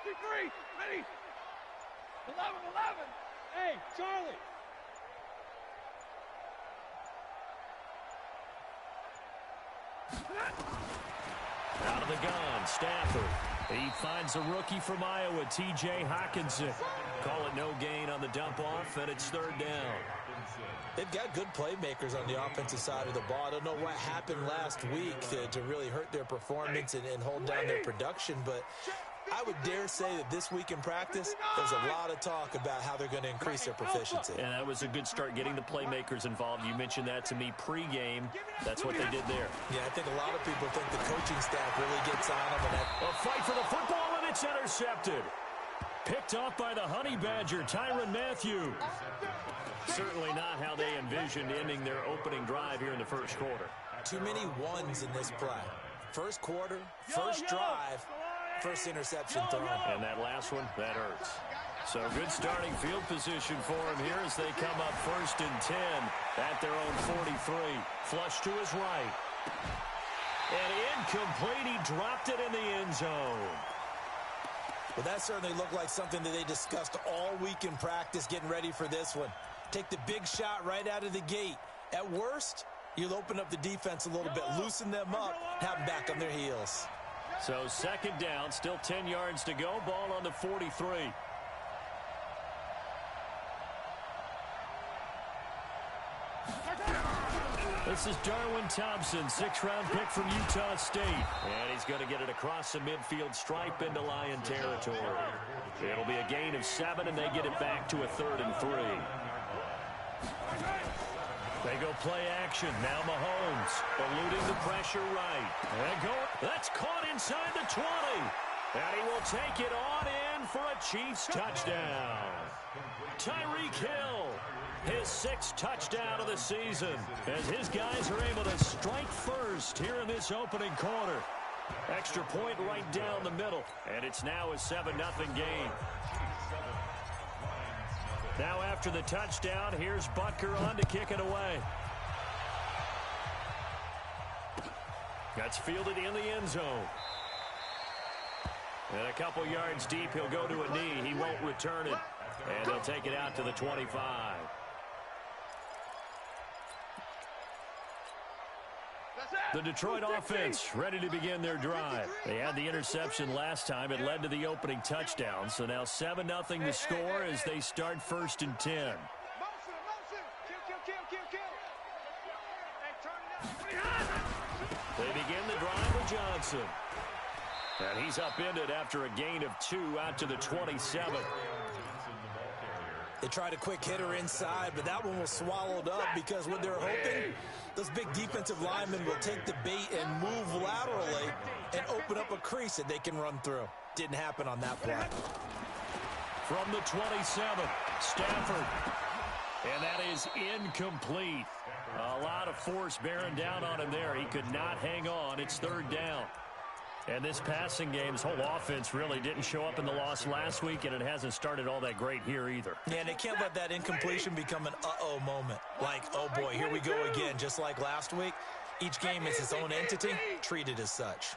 53, ready. 11, 11. Hey, Charlie. Out of the gun, Stafford. He finds a rookie from Iowa, T.J. Hockenson. Call it no gain on the dump-off, and it's third down. They've got good playmakers on the offensive side of the ball. I don't know what happened last week to really hurt their performance and hold down their production, but I would dare say that this week in practice, there's a lot of talk about how they're going to increase their proficiency. And that was a good start getting the playmakers involved. You mentioned that to me pregame. That's what they did there. Yeah, I think a lot of people think the coaching staff really gets on them. A fight for the football, and it's intercepted. Picked off by the Honey Badger, Tyrann Mathieu. Certainly not how they envisioned ending their opening drive here in the first quarter. Too many ones in this play. First quarter, first drive, first interception thrown. And that last one, that hurts. So good starting field position for him here as they come up 1st and 10 at their own 43. Flush to his right. And incomplete. He dropped it in the end zone. Well, that certainly looked like something that they discussed all week in practice getting ready for this one. Take the big shot right out of the gate. At worst, you'll open up the defense a little bit, loosen them up, have them back on their heels. So second down, still 10 yards to go. Ball on the 43. This is Darwin Thompson, 6th-round pick from Utah State. And he's going to get it across the midfield stripe into Lion territory. It'll be a gain of 7, and they get it back to a 3rd and 3. They go play action. Now Mahomes eluding the pressure right. That's caught inside the 20. And he will take it on in for a Chiefs touchdown. Tyreek Hill, his 6th touchdown of the season, as his guys are able to strike first here in this opening quarter. Extra point right down the middle, and it's now a 7-0 game. Now after the touchdown, here's Butker on to kick it away. That's fielded in the end zone. And a couple yards deep, he'll go to a knee. He won't return it. And they'll take it out to the 25. The Detroit offense ready to begin their drive. They had the interception last time. It led to the opening touchdown. So now 7-0 to score as they start 1st and 10. They begin the drive with Johnson. And he's upended after a gain of 2 out to the 27. They tried a quick hitter inside, but that one was swallowed up because what they're hoping, those big defensive linemen will take the bait and move laterally and open up a crease that they can run through. Didn't happen on that play. From the 27, Stafford. And that is incomplete. A lot of force bearing down on him there. He could not hang on. It's 3rd down. And this passing game's whole offense really didn't show up in the loss last week, and it hasn't started all that great here either. Yeah, and they can't let that incompletion become an uh-oh moment. Like, oh boy, here we go again, just like last week. Each game is its own entity, treated as such.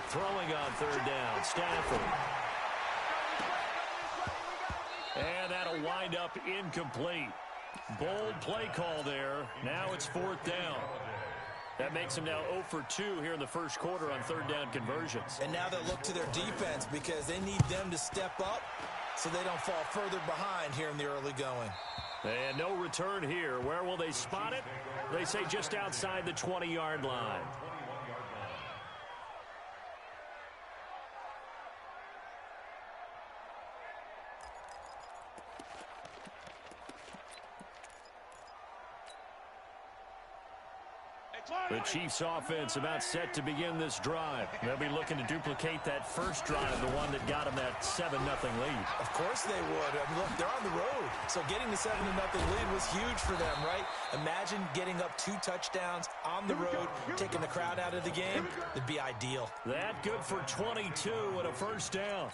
Throwing on 3rd down, Stafford. And that'll wind up incomplete. Bold play call there. Now it's 4th down. That makes them now 0 for 2 here in the first quarter on 3rd down conversions. And now they'll look to their defense because they need them to step up so they don't fall further behind here in the early going. And no return here. Where will they spot it? They say just outside the 20-yard line. The Chiefs offense about set to begin this drive. They'll be looking to duplicate that first drive, the one that got them that 7-0 lead. Of course they would. I mean, look, they're on the road. So getting the 7-0 lead was huge for them, right? Imagine getting up 2 touchdowns on the road, taking the crowd out of the game. It'd be ideal. That good for 22 and a first down.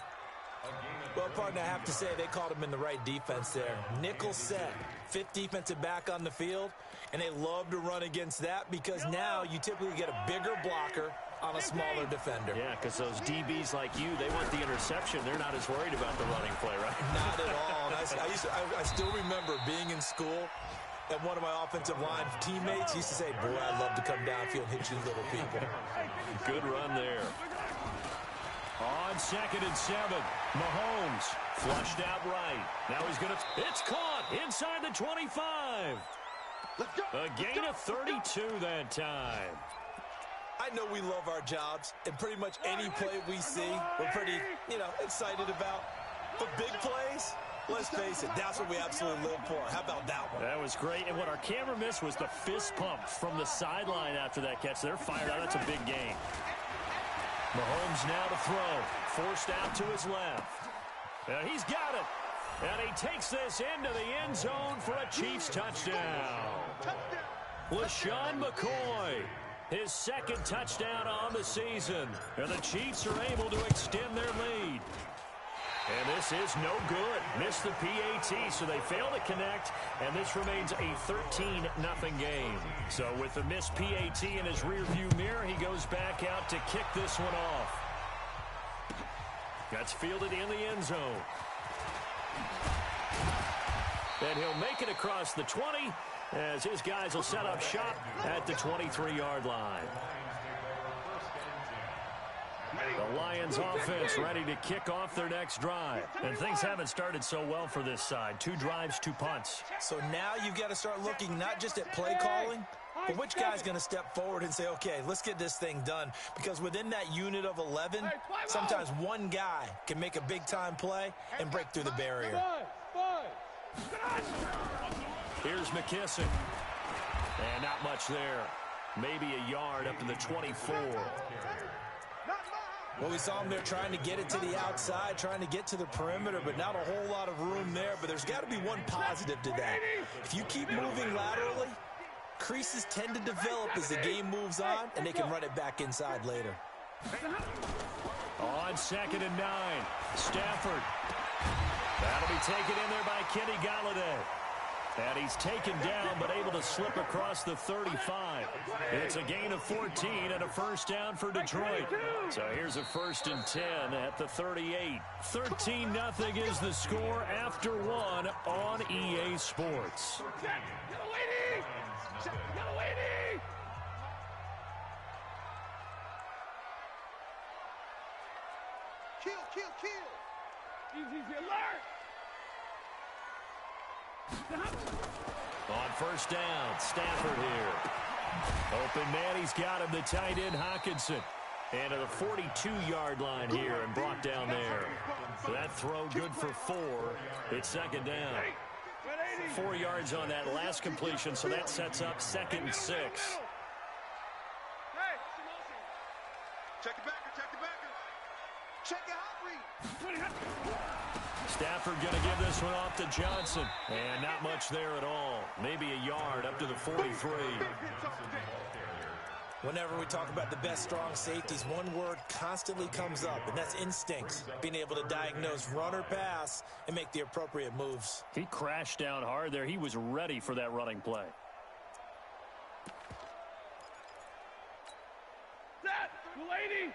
Well, partner, I have to say they called him in the right defense there. Nickel set, 5th defensive back on the field, and they love to run against that because now you typically get a bigger blocker on a smaller defender. Yeah, because those DBs like you, they want the interception. They're not as worried about the running play, right? Not at all. I still remember being in school, and one of my offensive line teammates used to say, boy, I'd love to come downfield and hit you little people. Good run there. On 2nd and 7, Mahomes flushed out right. Now he's going to, it's caught inside the 25. A gain of 32 that time. I know we love our jobs, and pretty much any play we see, we're pretty, excited about. But big plays, let's face it, that's what we absolutely live for. How about that one? That was great, and what our camera missed was the fist pump from the sideline after that catch. They're fired out. That's a big gain. Mahomes now to throw. Forced out to his left. He's got it. And he takes this into the end zone for a Chiefs touchdown. LaShawn McCoy, his 2nd touchdown on the season. And the Chiefs are able to extend their lead. And this is no good. Missed the PAT, so they fail to connect, and this remains a 13-0 game. So with the missed PAT in his rearview mirror, he goes back out to kick this one off. That's fielded in the end zone. And he'll make it across the 20 as his guys will set up shop at the 23-yard line. The Lions offense ready to kick off their next drive. And things haven't started so well for this side. 2 drives, 2 punts. So now you've got to start looking not just at play calling, but which guy's going to step forward and say, okay, let's get this thing done. Because within that unit of 11, sometimes one guy can make a big-time play and break through the barrier. Here's McKissick. And not much there. Maybe a yard up to the 24. Well, we saw him there trying to get it to the outside, trying to get to the perimeter, but not a whole lot of room there. But there's got to be one positive to that. If you keep moving laterally, creases tend to develop as the game moves on, and they can run it back inside later. On 2nd and 9, Stafford. That'll be taken in there by Kenny Galladay. And he's taken down, but able to slip across the 35. It's a gain of 14 and a first down for Detroit. So here's a 1st and 10 at the 38. 13-0 is the score after 1 on EA Sports. Kill. Easy alert. On 1st down, Stafford here. Open man, he's got him, the tight end Hockenson. And to the 42-yard line here and brought down there. That throw good for 4. It's 2nd down. 4 yards on that last completion, so that sets up 2nd and 6. Check it back. Check it out, Stafford going to give this one off to Johnson. And not much there at all. Maybe a yard up to the 43. Whenever we talk about the best strong safeties, one word constantly comes up, and that's instincts. Being able to diagnose run or pass and make the appropriate moves. He crashed down hard there. He was ready for that running play. Set, lady.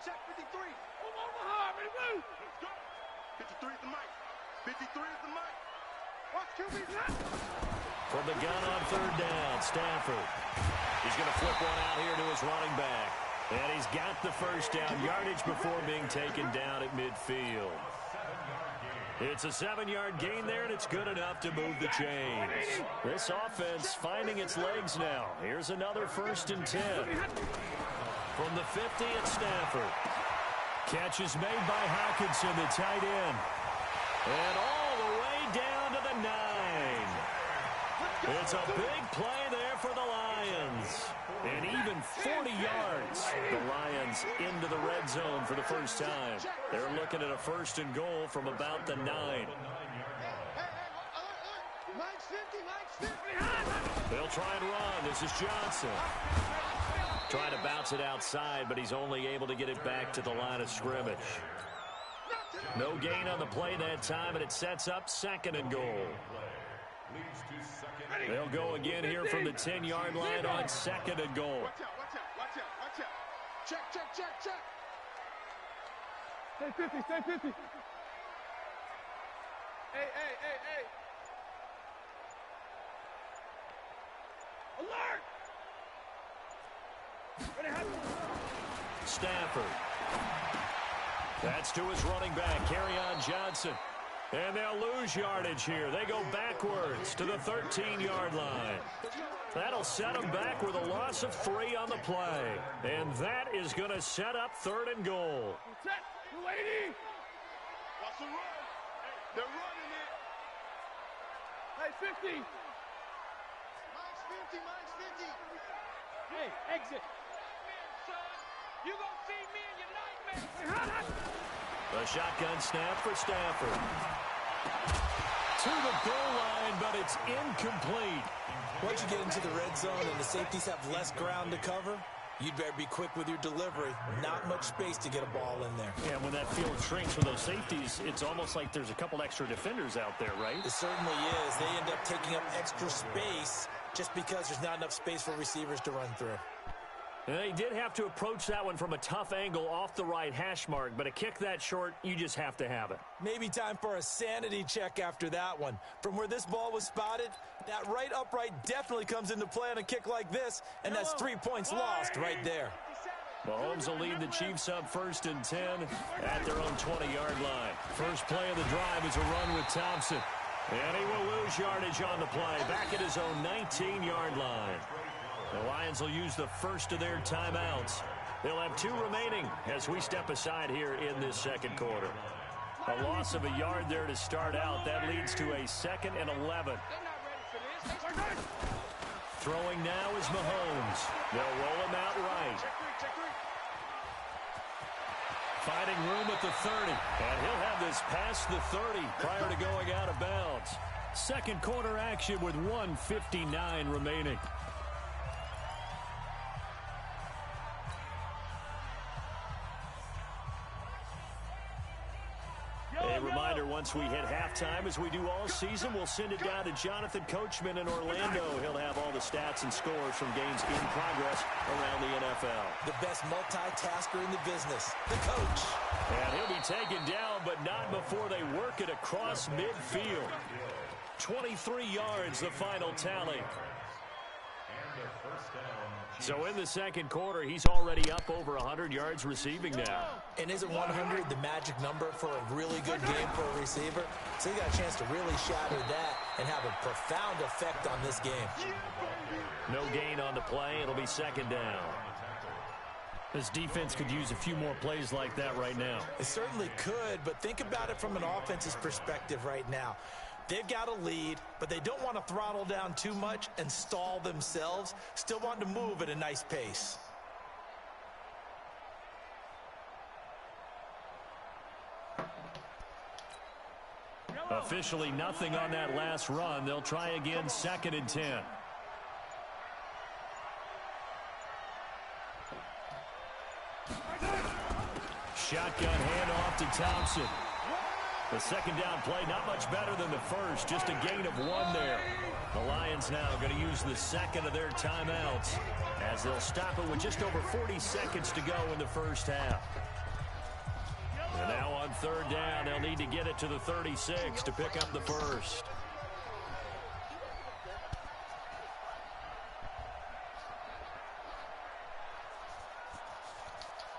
Check 53. Omaha, ready, move. Let's go. 53 is the mic. 53 is the mic. Watch QB's not. From the gun on 3rd down, Stafford. He's going to flip one out here to his running back. And he's got the first down yardage before being taken down at midfield. It's a 7-yard gain there, and it's good enough to move the chains. This offense finding its legs now. Here's another 1st and 10. From the 50 at Stafford. Catch is made by Hockenson, the tight end. And all the way down to the 9. It's a big play there for the Lions. And even 40 yards. The Lions into the red zone for the first time. They're looking at a 1st and goal from about the 9. They'll try and run. This is Johnson. Trying to bounce it outside, but he's only able to get it back to the line of scrimmage. No gain on the play that time, and it sets up 2nd and goal. They'll go again here from the 10-yard line on 2nd and goal. Watch out. Check, check, check, check. Stay 50, stay 50. Hey. Alert! Stafford. That's to his running back, Kerryon Johnson. And they'll lose yardage here. They go backwards to the 13-yard line. That'll set them back with a loss of 3 on the play. And that is going to set up 3rd and goal. Set, 280. Watch the run. They're running it. Hey, 50. Mine's 50, mine's 50. Hey, exit. You gonna see me in your nightmares. Hey, hot. A shotgun snap for Stafford. To the goal line, but it's incomplete. Once you get into the red zone and the safeties have less ground to cover, you'd better be quick with your delivery. Not much space to get a ball in there. Yeah, when that field shrinks with those safeties, it's almost like there's a couple extra defenders out there, right? It certainly is. They end up taking up extra space just because there's not enough space for receivers to run through. And they did have to approach that one from a tough angle off the right hash mark, but a kick that short, you just have to have it. Maybe time for a sanity check after that one. From where this ball was spotted, that right upright definitely comes into play on a kick like this, and that's 3 points lost right there. Mahomes will lead the Chiefs up 1st and 10 at their own 20-yard line. First play of the drive is a run with Thompson. And he will lose yardage on the play, back at his own 19-yard line. The Lions will use the first of their timeouts. They'll have 2 remaining as we step aside here in this second quarter. A loss of a yard there to start out. That leads to a 2nd and 11. Throwing now is Mahomes. They'll roll him out right. Finding room at the 30. And he'll have this past the 30 prior to going out of bounds. Second quarter action with 1:59 remaining. A reminder, once we hit halftime, as we do all season, we'll send it down to Jonathan Coachman in Orlando. He'll have all the stats and scores from games in progress around the NFL. The best multitasker in the business, the coach. And he'll be taken down, but not before they work it across midfield. 23 yards, the final tally. So in the second quarter, he's already up over 100 yards receiving now. And isn't 100 the magic number for a really good game for a receiver? So he got a chance to really shatter that and have a profound effect on this game. No gain on the play. It'll be second down. This defense could use a few more plays like that right now. It certainly could, but think about it from an offense's perspective right now. They've got a lead, but they don't want to throttle down too much and stall themselves. Still want to move at a nice pace. Officially nothing on that last run. They'll try again, 2nd and 10. Shotgun handoff to Thompson. The second down play, not much better than the first, just a gain of 1 there. The Lions now going to use the second of their timeouts as they'll stop it with just over 40 seconds to go in the first half. And now on 3rd down, they'll need to get it to the 36 to pick up the first.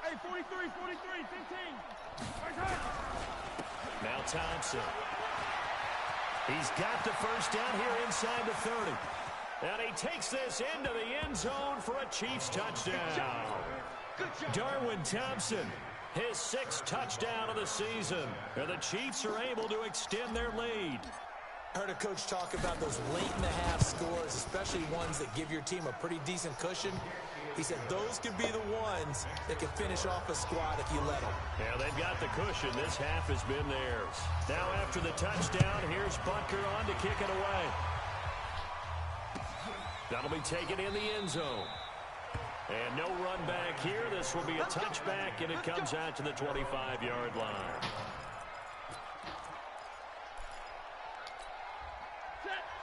Hey, 43, 15. Now Thompson. He's got the first down here inside the 30. And he takes this into the end zone for a Chiefs touchdown. Darwin Thompson, his 6th touchdown of the season. And the Chiefs are able to extend their lead. I heard a coach talk about those late-in-the-half scores, especially ones that give your team a pretty decent cushion. He said those could be the ones that can finish off a squad if you let them. Yeah, they've got the cushion. This half has been theirs. Now after the touchdown, here's Butker on to kick it away. That'll be taken in the end zone. And no run back here. This will be a touchback, and it comes out to the 25-yard line.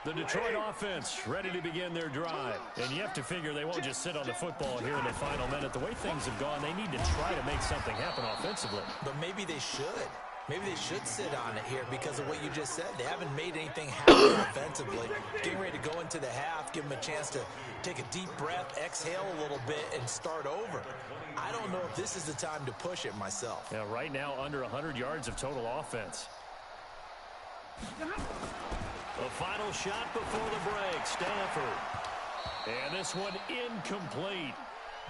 The Detroit offense ready to begin their drive. And you have to figure they won't just sit on the football here in the final minute. The way things have gone, they need to try to make something happen offensively. But maybe they should. Maybe they should sit on it here because of what you just said. They haven't made anything happen offensively. Getting ready to go into the half, give them a chance to take a deep breath, exhale a little bit, and start over. I don't know if this is the time to push it myself. Yeah, right now under 100 yards of total offense. The final shot before the break, Stanford. And this one incomplete.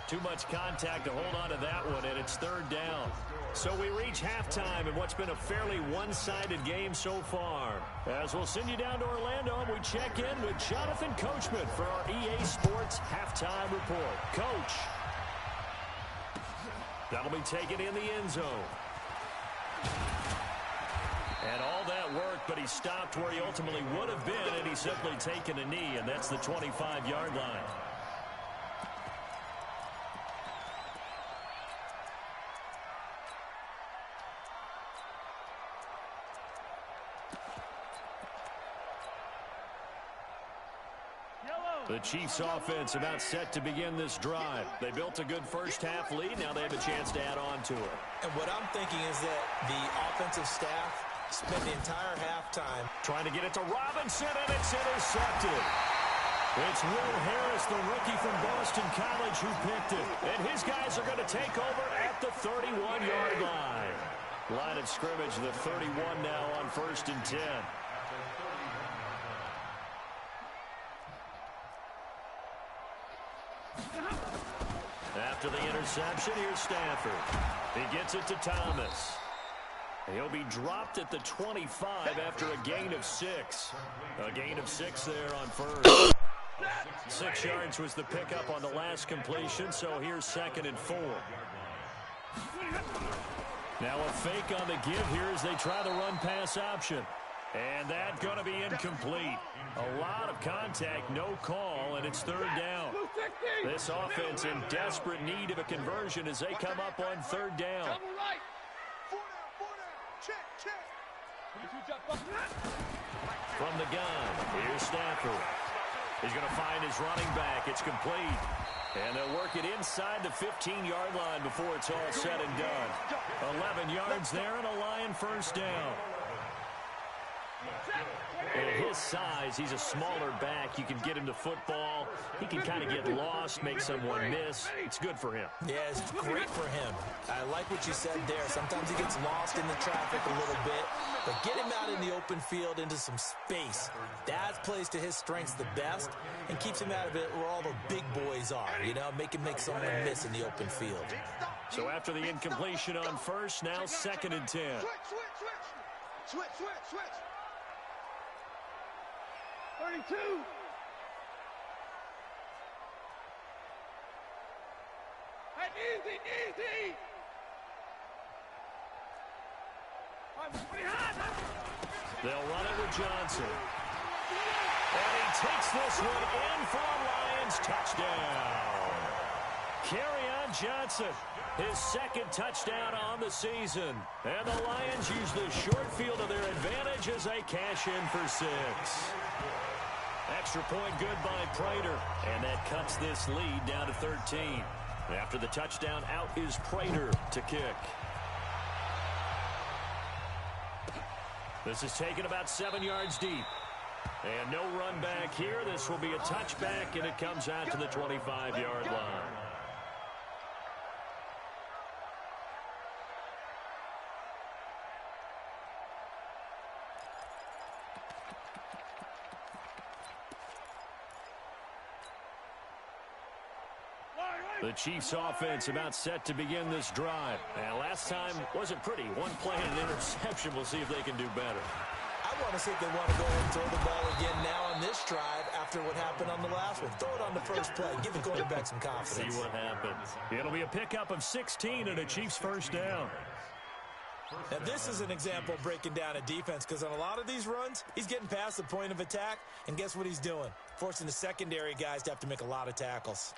Too much contact to hold on to that one, and it's third down. So we reach halftime in what's been a fairly one-sided game so far. As we'll send you down to Orlando, and we check in with Jonathan Coachman for our EA Sports Halftime Report. Coach. That'll be taken in the end zone. And all that work, but he stopped where he ultimately would have been, and he's simply taken a knee, and that's the 25-yard line. The Chiefs offense about set to begin this drive. They built a good first-half lead. Now they have a chance to add on to it. And what I'm thinking is that the offensive staff spent the entire halftime trying to get it to Robinson, and it's intercepted. It's Will Harris, the rookie from Boston College, who picked it. And his guys are going to take over at the 31-yard line. Line of scrimmage, the 31 now on 1st and 10. After the interception, here's Stanford. He gets it to Thomas. He'll be dropped at the 25 after a gain of 6. A gain of 6 there on first. 6 yards was the pickup on the last completion, so here's 2nd and 4. Now a fake on the give here as they try the run-pass option. And that's going to be incomplete. A lot of contact, no call, and it's third down. This offense in desperate need of a conversion as they come up on third down. From the gun, here's Stanford. He's going to find his running back. It's complete. And they'll work it inside the 15-yard line before it's all said and done. 11 yards there and a Lion first down. At his size, he's a smaller back. You can get him to football. He can kind of get lost, make someone miss. It's good for him. Yeah, it's great for him. I like what you said there. Sometimes he gets lost in the traffic a little bit. But get him out in the open field into some space. That plays to his strengths the best and keeps him out of it where all the big boys are. You know, make him make someone miss in the open field. So after the incompletion on first, now 2nd and 10. Switch. 32. Hey, easy. They'll run it with Johnson. And he takes this one in for a Lions touchdown. Kerryon Johnson, his 2nd touchdown on the season. And the Lions use the short field to their advantage as they cash in for 6. Extra point good by Prater. And that cuts this lead down to 13. After the touchdown, out is Prater to kick. This is taken about 7 yards deep. And no run back here. This will be a touchback, and it comes out to the 25-yard line. The Chiefs offense about set to begin this drive. And last time wasn't pretty. One play and an interception. We'll see if they can do better. I want to see if they want to go and throw the ball again now on this drive after what happened on the last one. Throw it on the first play. Give the quarterback some confidence. See what happens. It'll be a pickup of 16 and a Chiefs first down. Now, this is an example of breaking down a defense because on a lot of these runs, he's getting past the point of attack, and guess what he's doing? Forcing the secondary guys to have to make a lot of tackles.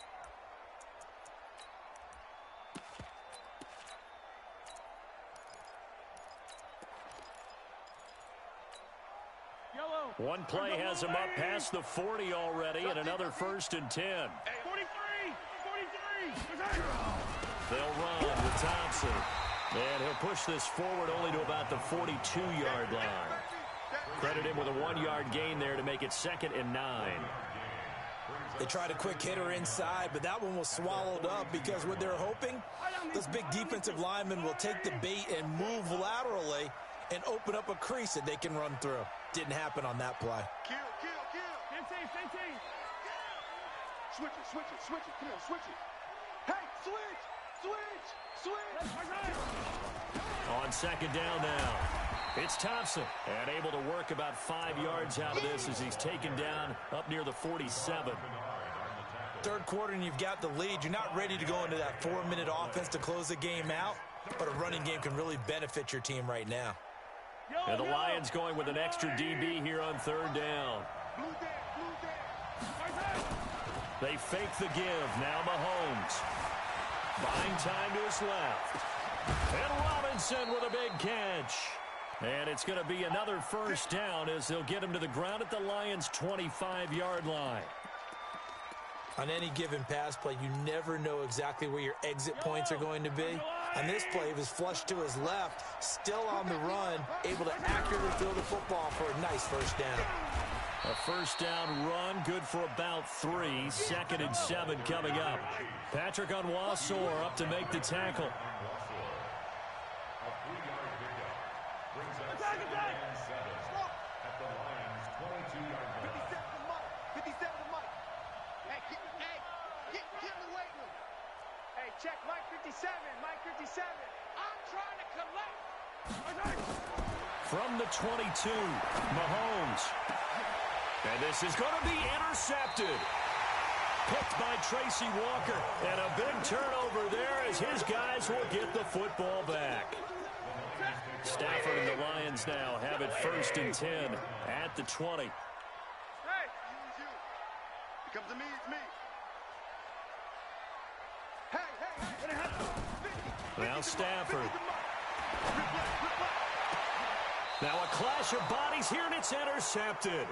Yellow. One play has him up past the 40 already, and another 1st and 10. 43. They'll run with Thompson. And he'll push this forward only to about the 42-yard line. Credit him with a 1-yard gain there to make it 2nd and 9. They tried a quick hitter inside, but that one was swallowed up because what they're hoping, those big defensive linemen will take the bait and move laterally and open up a crease that they can run through. Didn't happen on that play. Kill. 15. Switch it. Come on, switch it. Hey, switch. On 2nd down now, it's Thompson. And able to work about 5 yards out of this as he's taken down up near the 47. Third quarter and you've got the lead. You're not ready to go into that 4-minute offense to close the game out, but a running game can really benefit your team right now. And the Lions going with an extra DB here on 3rd down. They fake the give. Now Mahomes. Buying time to his left. And Robinson with a big catch. And it's going to be another 1st down as they'll get him to the ground at the Lions' 25-yard line. On any given pass play, you never know exactly where your exit points are going to be. On this play, he was flushed to his left, still on the run, able to accurately throw the football for a nice 1st down. A 1st down run, good for about 3. 2nd and 7 coming up. Patrick Onwuasor up to make the tackle. Check, Mike 57. I'm trying to collect. From the 22, Mahomes. And this is going to be intercepted. Picked by Tracy Walker. And a big turnover there as his guys will get the football back. Stafford and the Lions now have it 1st and 10 at the 20. Hey. It comes to me, it's me. Now Stafford. Now a clash of bodies here, and it's intercepted.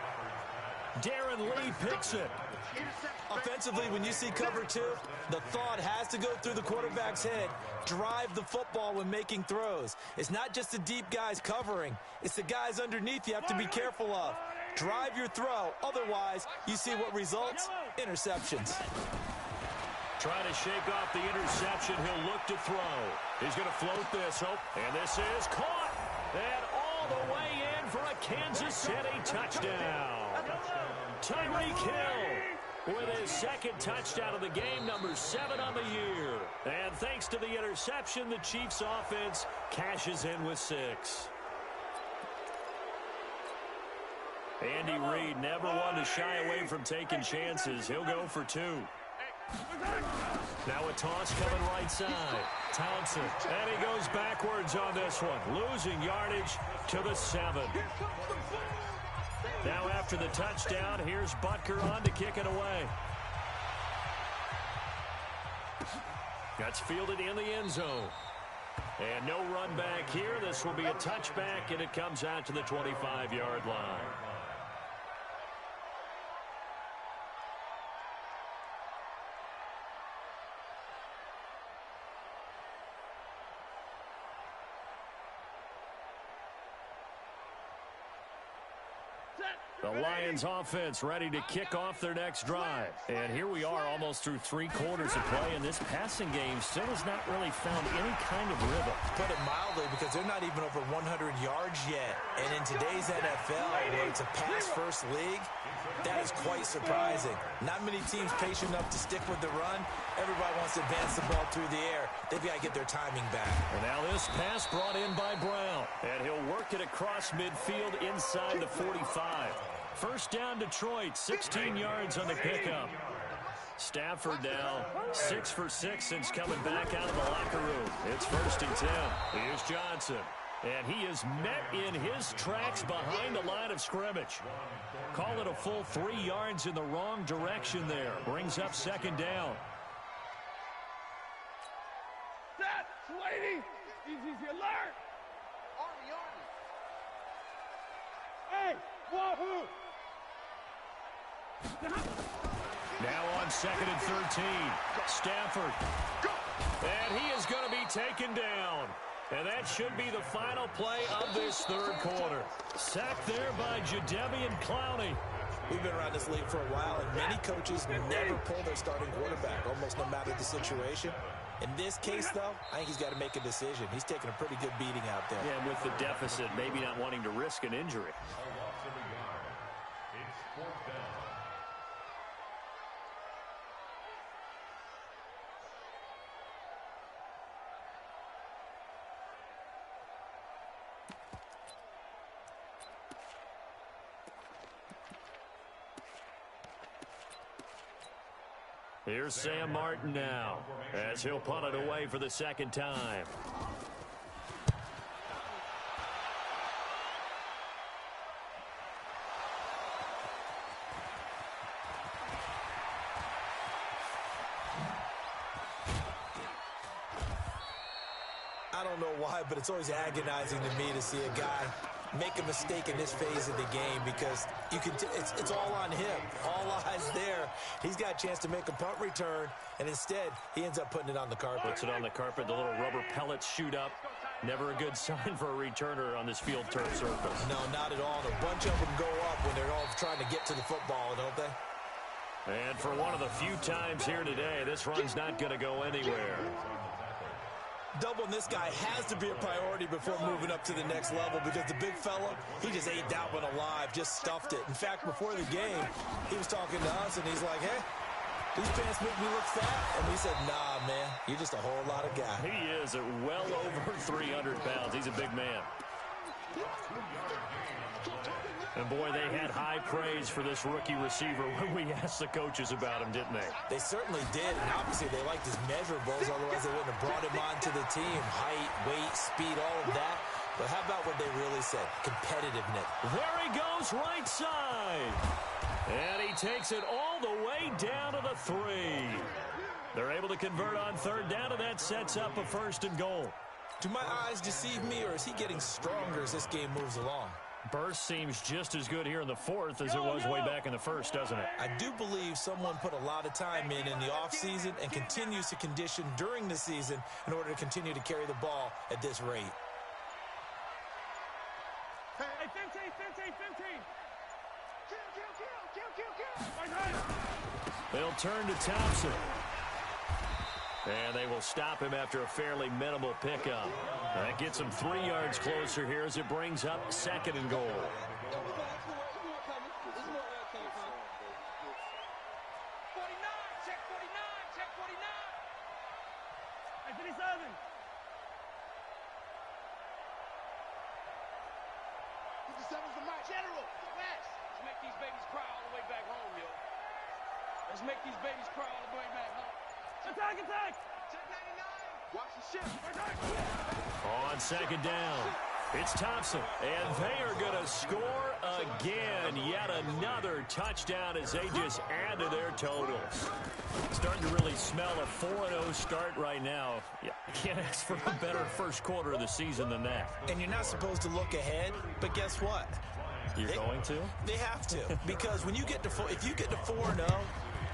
Darren Lee picks it. Offensively, when you see cover 2, the thought has to go through the quarterback's head. Drive the football when making throws. It's not just the deep guys covering. It's the guys underneath you have to be careful of. Drive your throw. Otherwise, you see what results? Interceptions. Trying to shake off the interception. He'll look to throw. He's going to float this. And this is caught. And all the way in for a Kansas City touchdown. Tyreek Hill with his 2nd touchdown of the game, number 7 on the year. And thanks to the interception, the Chiefs offense cashes in with 6. Andy Reid never one to shy away from taking chances. He'll go for 2. Now a toss coming right side. Thompson. And he goes backwards on this one. Losing yardage to the 7. Now after the touchdown, here's Butker on to kick it away. That's fielded in the end zone. And no run back here. This will be a touchback, and it comes out to the 25-yard line. The Lions offense ready to kick off their next drive. And here we are almost through 3 quarters of play, and this passing game still has not really found any kind of rhythm. To put it mildly, because they're not even over 100 yards yet. And in today's NFL, where it's a pass-first league, that is quite surprising. Not many teams patient enough to stick with the run. Everybody wants to advance the ball through the air. They've got to get their timing back. And now this pass brought in by Brown. And he'll work it across midfield inside the 45. 1st down Detroit, 16 yards on the pickup. Stafford now 6 for 6 since coming back out of the locker room. It's 1st and 10. Here's Johnson. And he is met in his tracks behind the line of scrimmage. Call it a full 3 yards in the wrong direction there. Brings up 2nd down. Set, lady. Easy alert. Hey. Now on 2nd and 13. Stafford. And he is going to be taken down. And that should be the final play of this third quarter. Sacked there by Jadeveon Clowney. We've been around this league for a while, and many coaches never pull their starting quarterback, almost no matter the situation. In this case, though, I think he's got to make a decision. He's taking a pretty good beating out there. Yeah, and with the deficit, maybe not wanting to risk an injury. Here's Sam Martin now, as he'll punt it away for the second time. I don't know why, but it's always agonizing to me to see a guy make a mistake in this phase of the game, because you can it's all on him. All eyes there. He's got a chance to make a punt return, and instead he ends up putting it on the carpet. Puts it on the carpet. The little rubber pellets shoot up. Never a good sign for a returner on this field turf surface. No, not at all. And a bunch of them go up when they're all trying to get to the football, don't they? And for one of the few times here today, this run's not going to go anywhere. Doubling this guy has to be a priority before moving up to the next level, because the big fella, he just ate that one alive, just stuffed it. In fact, before the game, he was talking to us, and he's like, hey, these pants make me look fat. And we said, nah, man, you're just a whole lot of guy. He is at well over 300 pounds. He's a big man. And, boy, they had high praise for this rookie receiver when we asked the coaches about him, didn't they? They certainly ded, and obviously they liked his measurables, otherwise they wouldn't have brought him onto the team. Height, weight, speed, all of that. But how about what they really said? Competitiveness. There he goes, right side. And he takes it all the way down to the 3. They're able to convert on third down, and that sets up a 1st and goal. Do my eyes deceive me, or is he getting stronger as this game moves along? Burst seems just as good here in the 4th as it was way back in the 1st, doesn't it? I do believe someone put a lot of time in the offseason and continues to condition during the season in order to continue to carry the ball at this rate. Hey, 15. Kill. They'll turn to Thompson. And they will stop him after a fairly minimal pickup. That gets him 3 yards closer here as it brings up 2nd and goal. 49, check 49. Hey, 57. 57's the mic. General, Let's make these babies cry all the way back home, yo. Let's make these babies cry all the way back home. Attack! check 99. Watch the ship. On 2nd down, it's Thompson. And they are going to score again. Yet another touchdown as they just add to their totals. Starting to really smell a 4-0 start right now. Yeah, can't ask for a better first quarter of the season than that. And you're not supposed to look ahead, but guess what? You're going to? They have to, because when you get to if you get to 4-0,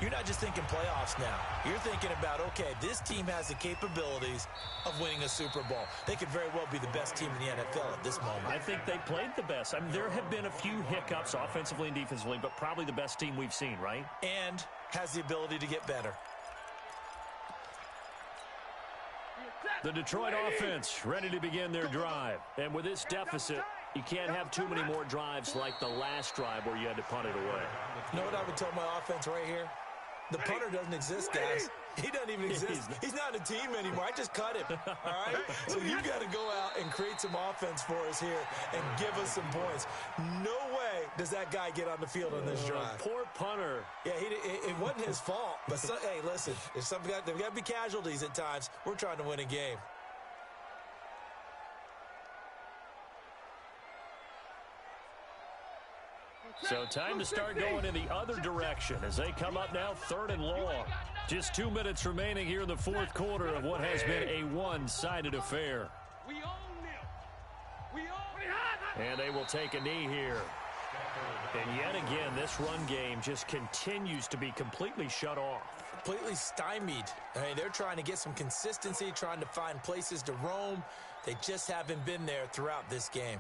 you're not just thinking playoffs now. You're thinking about, okay, this team has the capabilities of winning a Super Bowl. They could very well be the best team in the NFL at this moment. I think they played the best. I mean, there have been a few hiccups offensively and defensively, but probably the best team we've seen, right? And has the ability to get better. The Detroit offense ready to begin their drive. And with this deficit, you can't have too many more drives like the last drive where you had to punt it away. You know what I would tell my offense right here? The punter doesn't exist, guys. He doesn't even exist. He's not a team anymore. I just cut him, all right? So you got to go out and create some offense for us here and give us some points. No way does that guy get on the field on this drive. Poor punter. Yeah, it wasn't his fault. But, hey, listen, there's got to be casualties at times. We're trying to win a game. So time to start going in the other direction as they come up now 3rd and long. Just 2 minutes remaining here in the 4th quarter of what has been a one-sided affair. We own them. And they will take a knee here. And yet again, this run game just continues to be completely shut off. Completely stymied. I mean, they're trying to get some consistency, trying to find places to roam. They just haven't been there throughout this game.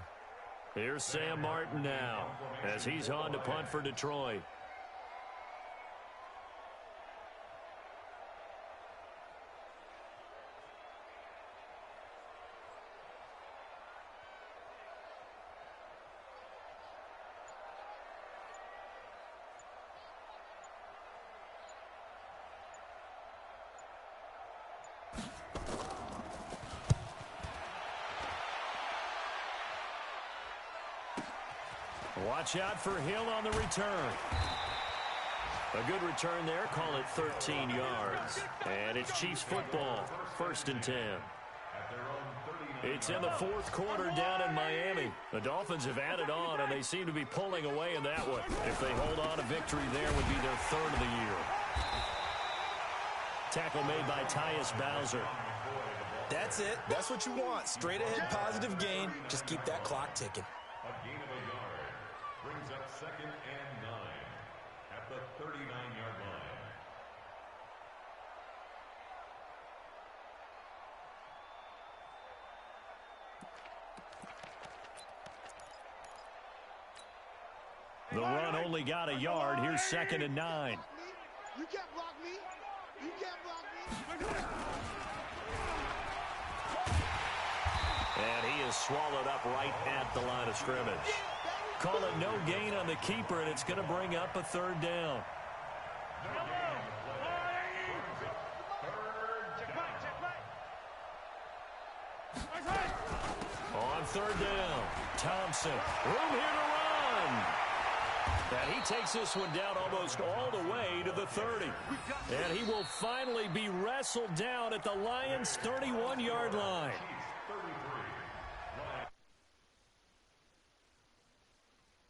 Here's Sam Martin now as he's on to punt for Detroit. Watch out for Hill on the return. A good return there. Call it 13 yards. And it's Chiefs football. 1st and 10. It's in the 4th quarter down in Miami. The Dolphins have added on, and they seem to be pulling away in that one. If they hold on, a victory there would be their 3rd of the year. Tackle made by Tyus Bowser. That's it. That's what you want. Straight ahead positive gain. Just keep that clock ticking. A gain of a yard brings up 2nd and 9 at the 39-yard line. The run only got a yard. Here's 2nd and 9. You can't block me. You can't block me. And he is swallowed up right at the line of scrimmage. Call it no gain on the keeper, and it's going to bring up a 3rd down. On 3rd down, Thompson. Room here to run. And he takes this one down almost all the way to the 30. And he will finally be wrestled down at the Lions' 31-yard line.